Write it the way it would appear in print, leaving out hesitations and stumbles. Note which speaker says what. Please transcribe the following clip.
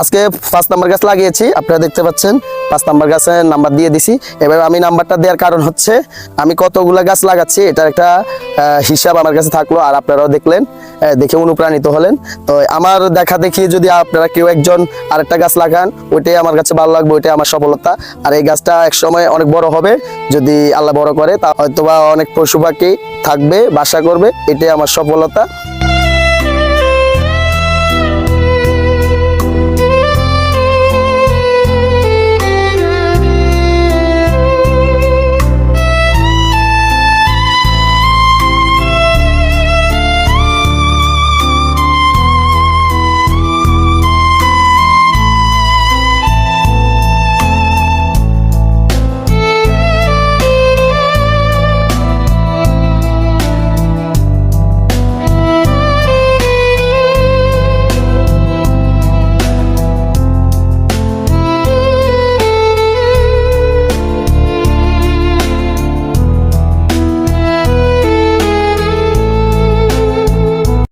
Speaker 1: আজকে 5 নাম্বার গাছ লাগিয়েছি, আপনারা দেখতে পাচ্ছেন 5 নাম্বার গাছের নাম্বার দিয়ে দিছি। এবার আমি নাম্বারটা দেওয়ার কারণ হচ্ছে আমি কতগুলা গাছ লাগাচ্ছি এটার একটা হিসাব আমার কাছে থাকলো, আর আপনারাও দেখলেন, দেখে অনুপ্রাণিত হলেন। তো আমার দেখা দেখি যদি আপনারা কেউ একজন আরেকটা গাছ লাগান, ওইটাই আমার কাছে ভালো লাগবে, ওইটাই আমার সফলতা। আর এই গাছটা একসময় অনেক বড় হবে, যদি আল্লাহ বড় করে, তা হয়তোবা অনেক পশু পাখি থাকবে, বাসা করবে, এটাই আমার সফলতা।